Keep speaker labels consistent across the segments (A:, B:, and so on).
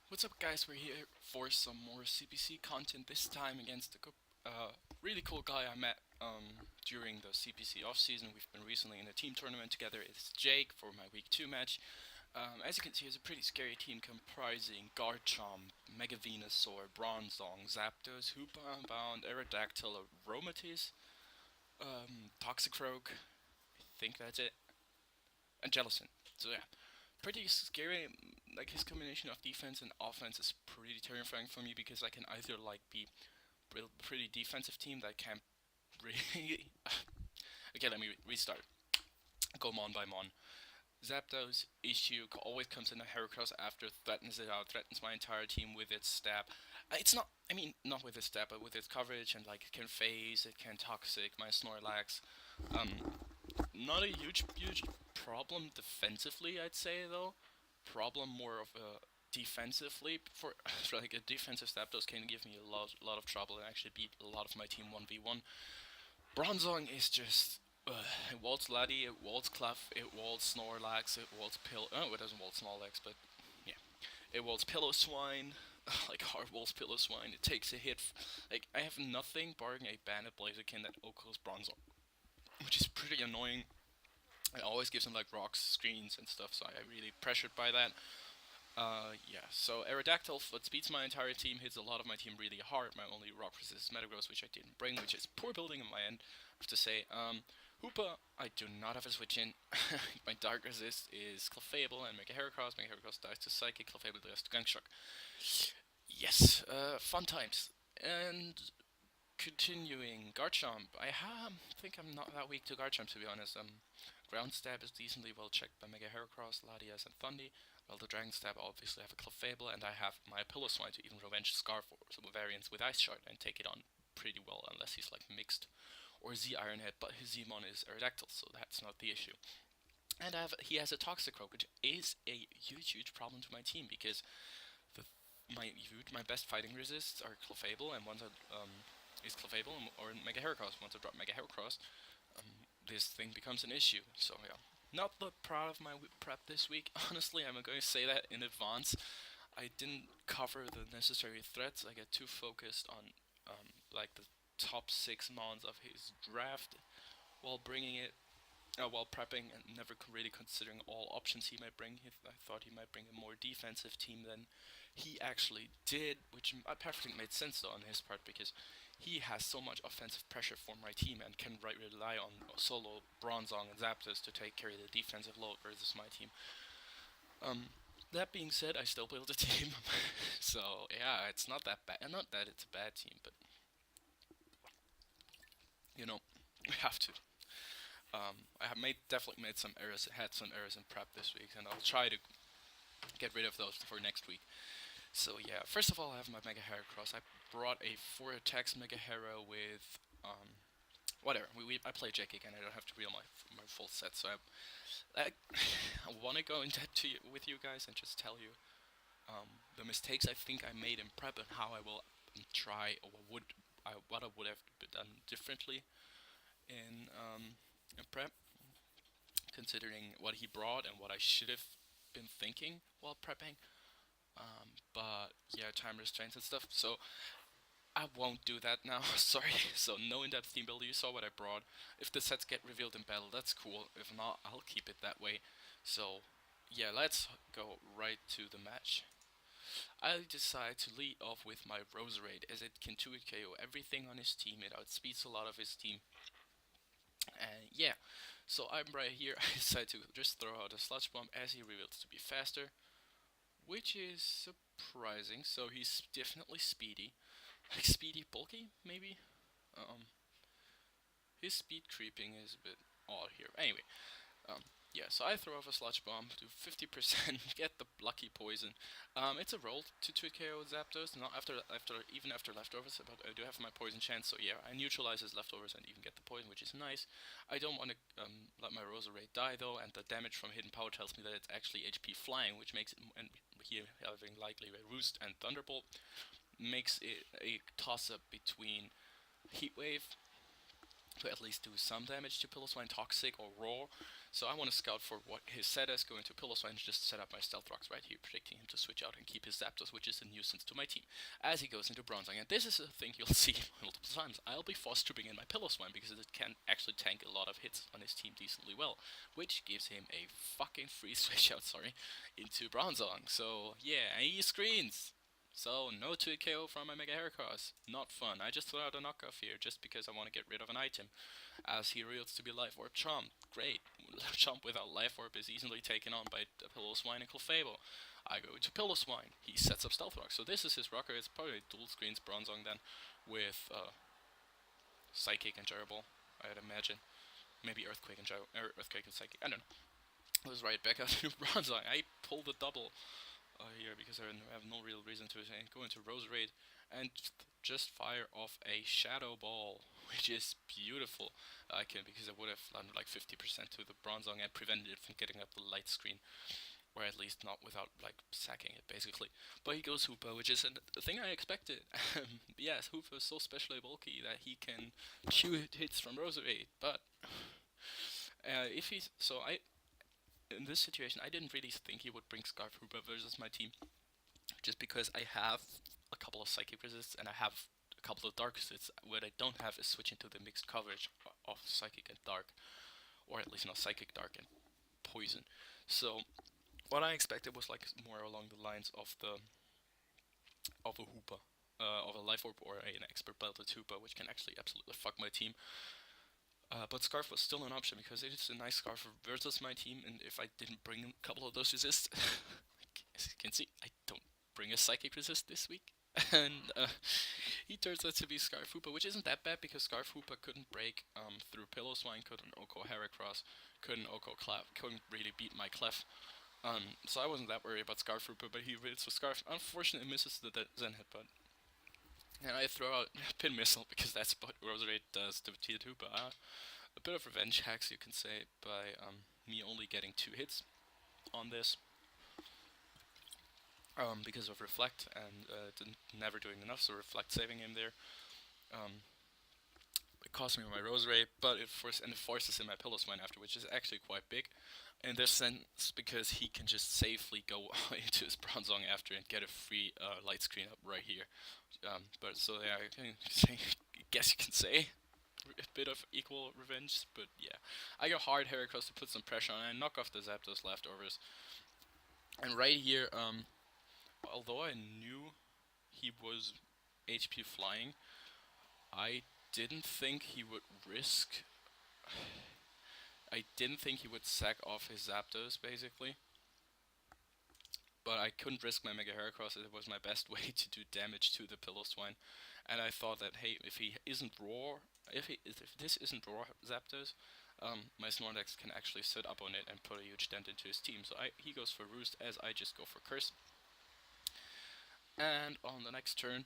A: What's up, guys? We're here for some more CPC content. This time against a really cool guy I met during the CPC off season. We've been recently in a team tournament together. It's Jake for my week 2 match. As you can see, it's a pretty scary team comprising Garchomp, Mega Venusaur, Bronzong, Zapdos, Hoopa, Bound, Aerodactyl, Aromatisse, Toxicroak. I think that's it, and Jellicent. So yeah, pretty scary. Like his combination of defense and offense is pretty terrifying for me because I can either like be pretty defensive team that can really. Okay, let me restart. Go mon by mon. Zapdos issue always comes in a Heracross after threatens it out, threatens my entire team with its stab. It's not, I mean, not with its stab, but with its coverage and like it can phase, it can toxic my Snorlax. Um, Not a huge problem defensively, I'd say though. Problem more of a defensively for like a defensive Zapdos can give me a lot of trouble and actually beat a lot of my team 1v1. Bronzong is just it waltz Laddie, it waltz Clef, it waltz Snorlax, it waltz it doesn't waltz Snorlax, but yeah. It waltz Pillow Swine, like hard waltz Pillow Swine. It takes a hit. Like I have nothing barring a Bandit Blaziken that Oko's Bronzong, which is pretty annoying. I always gives him like rocks, screens, and stuff, so I really pressured by that. Yeah, so Aerodactyl outspeeds my entire team, hits a lot of my team really hard. My only rock resist Metagross, which I didn't bring, which is poor building on my end, I have to say. Hoopa, I do not have a switch in. My dark resist is Clefable and Mega Heracross. Mega Heracross dies to Psychic, Clefable dies to Gunk Shock. Yes, fun times. And continuing, Garchomp. Think I'm not that weak to Garchomp, to be honest. Ground Stab is decently well checked by Mega Heracross, Latias, and Thundy. Well, the Dragon Stab obviously have a Clefable, and I have my Pillow Swine to even revenge Scarf or some variants with Ice Shard and take it on pretty well, unless he's like mixed or Z Ironhead, but his Zmon is Aerodactyl, so that's not the issue. And he has a Toxicroak, which is a huge problem to my team because the my best fighting resists are Clefable, and once is Clefable or Mega Heracross. Once I drop Mega Heracross, this thing becomes an issue. So yeah, not that proud of my prep this week. Honestly, I'm going to say that in advance. I didn't cover the necessary threats. I get too focused on like the top 6 months of his draft while bringing it. While prepping and never really considering all options he might bring, I thought he might bring a more defensive team than he actually did, which perfectly made sense though on his part because he has so much offensive pressure for my team and can rely on solo Bronzong and Zapdos to take care of the defensive load versus my team. Um, that being said, I still built a team, so yeah, it's not that bad. Not that it's a bad team, but you know, we have to. I have definitely made some errors, had some errors in prep this week, and I'll try to get rid of those for next week. So yeah, first of all, I have my Mega Heracross. I brought a 4 attacks Mega Hera with whatever. I play Jack again. I don't have to reveal my full set. So I want to go in depth with you guys and just tell you the mistakes I think I made in prep and how I will try or what I would have done differently in prep, considering what he brought and what I should have been thinking while prepping. But yeah, time restraints and stuff. So I won't do that now. Sorry. So no in-depth team builder. You saw what I brought. If the sets get revealed in battle, that's cool. If not, I'll keep it that way. So yeah, let's go right to the match. I decide to lead off with my Roserade as it can 2-hit KO everything on his team. It outspeeds a lot of his team. And yeah, so I'm right here. I decide to just throw out a Sludge Bomb as he reveals to be faster, which is surprising. So he's definitely speedy, like speedy bulky maybe. Um, his speed creeping is a bit odd here. Anyway, um, yeah. So I throw off a Sludge Bomb to 50%, get the lucky poison. It's a roll to KO Zapdos, not even after leftovers. But I do have my poison chance, so yeah, I neutralize his leftovers and even get the poison, which is nice. I don't want to let my Roserade die though, and the damage from Hidden Power tells me that it's actually HP flying, which makes it, and here having likely a Roost and Thunderbolt, makes it a toss-up between Heat Wave to at least do some damage to Pillow Toxic or Roar. So I want to scout for what his set is, go into Pillow and just set up my Stealth Rocks right here, predicting him to switch out and keep his Zapdos, which is a nuisance to my team, as he goes into Bronzong. And this is a thing you'll see multiple times. I'll be forced to bring in my Pillow because it can actually tank a lot of hits on his team decently well, which gives him a fucking free switch out, into Bronzong. So yeah, and he screens. So, no 2 KO from my Mega Heracross. Not fun. I just threw out a knockoff here just because I want to get rid of an item. As he reels to be Life Orb Chomp. Great. Chomp without Life Orb is easily taken on by Pillow and Clefable. I go to Pillow He sets up Stealth Rock. So this is his rocker. It's probably dual screens Bronzong then with Psychic and Gerbil, I'd imagine. Maybe Earthquake and Earthquake and Psychic. I don't know. I was right back out to Bronzong. I pulled the double here because I have no real reason to go into Roserade and just fire off a Shadow Ball, which is beautiful. I can because I would have done like 50% to the Bronzong and prevented it from getting up the light screen, or at least not without like sacking it basically. But he goes Hoopa, which is the thing I expected. Yes, Hoopa is so specially bulky that he can chew hits from Roserade, but if he's so I. In this situation, I didn't really think he would bring Scarf Hoopa versus my team, just because I have a couple of Psychic Resists and I have a couple of Dark Resists. What I don't have is switching to the mixed coverage of Psychic and Dark, or at least not Psychic, Dark, and Poison. So what I expected was like more along the lines of a Hoopa, of a Life Orb or an Expert Belted Hoopa, which can actually absolutely fuck my team. But Scarf was still an option because it is a nice Scarf versus my team, and if I didn't bring a couple of those resists, as you can see, I don't bring a Psychic resist this week, and he turns out to be Scarf Hoopa, which isn't that bad because Scarf Hoopa couldn't break through Pillow couldn't Oko Heracross, couldn't Oko Clef, couldn't really beat my Clef. So I wasn't that worried about Scarf Hoopa, but he reads with Scarf. Unfortunately, misses the Zen Headbutt. And I throw out Pin Missile because that's what Roserade does to Hoopa. A bit of revenge hacks, you can say, by me only getting 2 hits on this. Because of Reflect and never doing enough, so Reflect saving him there. It cost me my Roserade, but it forces him my Pillow after, which is actually quite big. In this sense, because he can just safely go into his Bronzong after and get a free light screen up right here. But so yeah, I guess you can say a bit of equal revenge, but yeah. I go hard Heracross to put some pressure on and knock off the Zapdos leftovers. And right here, although I knew he was HP flying, I didn't think he would risk... I didn't think he would sack off his Zapdos, basically. But I couldn't risk my Mega Heracross, it was my best way to do damage to the Pillow. And I thought that, hey, if he isn't Roar, if this isn't Roar Zapdos, my Snorlax can actually sit up on it and put a huge dent into his team. So he goes for Roost, as I just go for Curse. And on the next turn,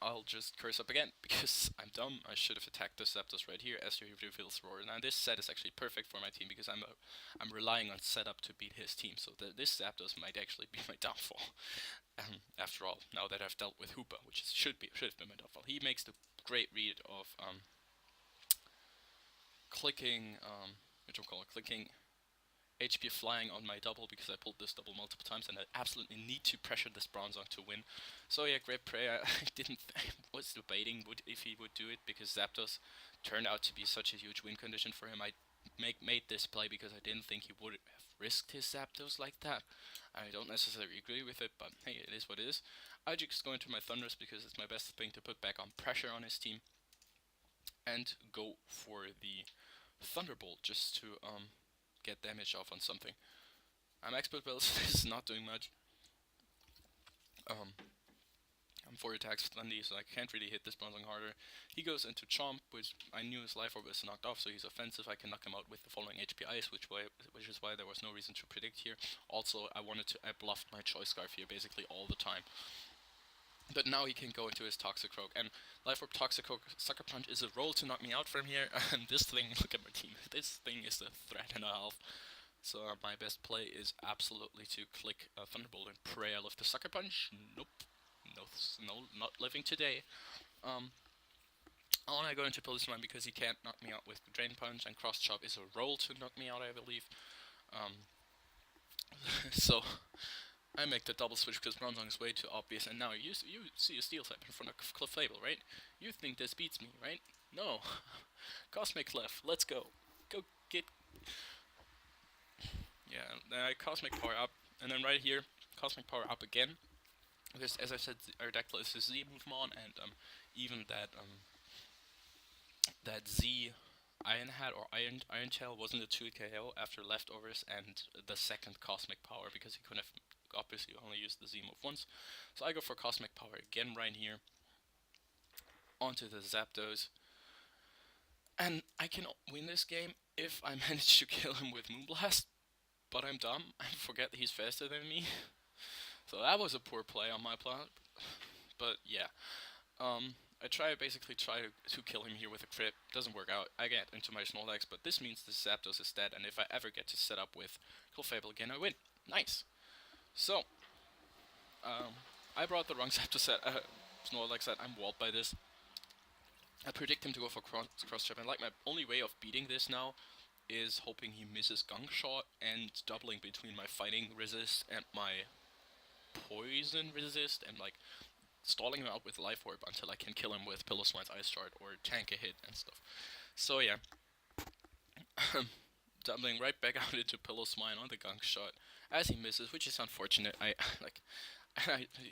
A: I'll just Curse up again, because I'm dumb. I should have attacked the Zapdos right here as he reveals Roar. Now this set is actually perfect for my team, because I'm relying on setup to beat his team, so this Zapdos might actually be my downfall. After all, now that I've dealt with Hoopa, which should have been my downfall. He makes the great read of clicking, clicking HP flying on my double, because I pulled this double multiple times and I absolutely need to pressure this Bronzong to win. So yeah, great play. I was debating if he would do it, because Zapdos turned out to be such a huge win condition for him. I made this play because I didn't think he would have risked his Zapdos like that. I don't necessarily agree with it, but hey, it is what it is. I just go into my Thundurus because it's my best thing to put back on pressure on his team, and go for the Thunderbolt just to get damage off on something. I'm Expert Bells is not doing much. I'm 4 attacks with Thundy, so I can't really hit this Bronzong harder. He goes into Chomp, which I knew his Life Orb was knocked off, so he's offensive. I can knock him out with the following HP Ice, which is why there was no reason to predict here. Also, I bluffed my Choice Scarf here basically all the time. But now he can go into his Toxicroak, and Life Orb Toxicroak Sucker Punch is a roll to knock me out from here, and this thing, look at my team, this thing is a threat and a half. So my best play is absolutely to click Thunderbolt and pray I live the Sucker Punch. Nope. No, not living today. I want to go into policeman because he can't knock me out with drain punch, and cross chop is a roll to knock me out, I believe. Um, so I make the double switch because Bronzong is way too obvious, and now you see a steel type in front of Clefable, right? You think this beats me, right? No. Cosmic Clef, let's go. Go get. Yeah, then I Cosmic Power up, and then right here, Cosmic Power up again. Because as I said, our deck is a Z move mon, and even that Z Iron Hat or Iron Tail wasn't a 2 KO after leftovers and the second Cosmic Power because he could have obviously only used the Z move once. So I go for Cosmic Power again right here onto the Zapdos. And I can win this game if I manage to kill him with Moonblast, but I'm dumb. I forget he's faster than me. So that was a poor play on my part. But yeah. I basically try to kill him here with a crit. Doesn't work out. I get into my Snorlax, but this means the Zapdos is dead, and if I ever get to set up with Clefable again, I win. Nice. So, I brought the wrong Zapdos set. Snorlax set. I'm walled by this. I predict him to go for cross trap, and like my only way of beating this now is hoping he misses Gunk Shot and doubling between my fighting resist and my poison resist, and like stalling him out with Life Orb until I can kill him with Pillow Swine's Ice Shard or tank a hit and stuff. So yeah, doubling right back out into Pillow Swine on the Gunk Shot as he misses, which is unfortunate. I like,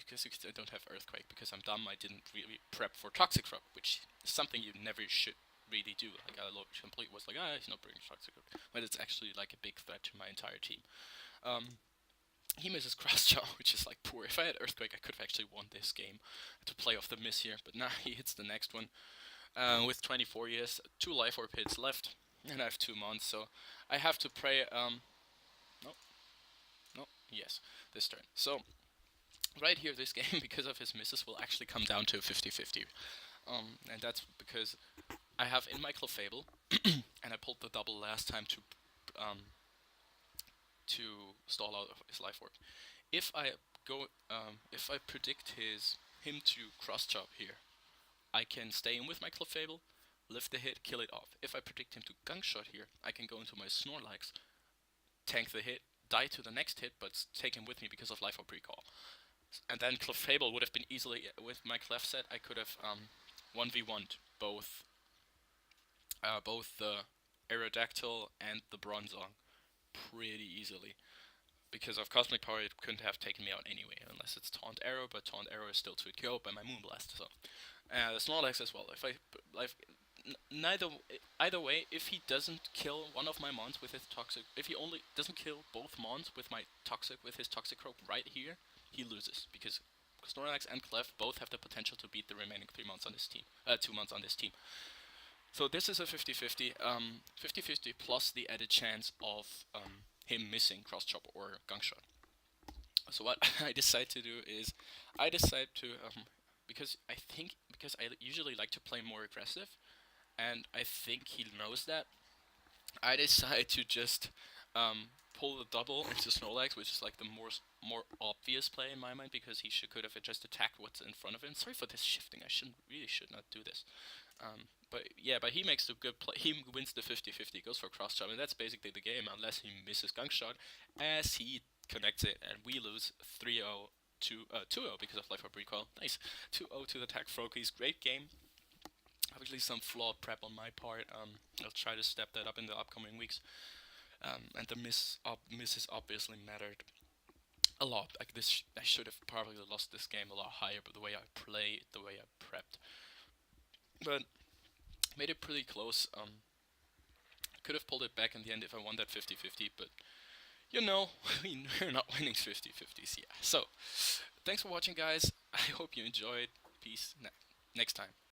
A: because I don't have Earthquake because I'm dumb. I didn't really prep for Toxic Rock, which is something you never should really do. Like I completely was like, he's not bringing Toxic Rock, but it's actually like a big threat to my entire team. He misses Cross Jaw, which is like poor. If I had Earthquake, I could have actually won this game to play off the miss here, but now he hits the next one. With 24 years, 2 Life Orb hits left, and I have 2 months, so I have to pray. No, yes, this turn. So, right here, this game, because of his misses, will actually come down to 50-50. And that's because I have in my Clefable, and I pulled the double last time to stall out his Life Orb. If I predict him to cross chop here, I can stay in with my Clefable, lift the hit, kill it off. If I predict him to Gunk Shot here, I can go into my Snorlax, tank the hit, die to the next hit, but take him with me because of Life Orb Recall. And then Clefable would have been easily, with my Clef set, I could have 1v1'd both the Aerodactyl and the Bronzong pretty easily. Because of Cosmic Power, it couldn't have taken me out anyway, unless it's Taunt Arrow, but Taunt Arrow is still 2 KO by my Moonblast, so. The Snorlax as well. If I, like, either way, if he doesn't kill one of my mons with his Toxic, if he only doesn't kill both mons with his Toxic Croak right here, he loses, because Snorlax and Clef both have the potential to beat the remaining 3 mons on this team, 2 mons on this team. So this is a 50-50, 50-50 plus the added chance of him missing Cross Chop or Gunk Shot. So what I decide to do is, because I usually like to play more aggressive, and I think he knows that, I decide to just pull the double into Snorlax, which is like the more obvious play in my mind, because he could have just attacked what's in front of him. Sorry for this shifting, I should not do this. But he makes the good play. He wins the 50-50, goes for cross chop, and that's basically the game, unless he misses Gunk Shot, as he connects it, and we lose 3-0 to 2-0 because of Life Orb Recoil. Nice, 2-0 to the tag Froakies. Great game. Obviously some flawed prep on my part. I'll try to step that up in the upcoming weeks. And the misses obviously mattered a lot. Like this, I should have probably lost this game a lot higher, but the way I played, the way I prepped. But made it pretty close. Could have pulled it back in the end if I won that 50-50, but you know, we're not winning 50-50s, yeah. So, thanks for watching, guys. I hope you enjoyed. Peace. Next time.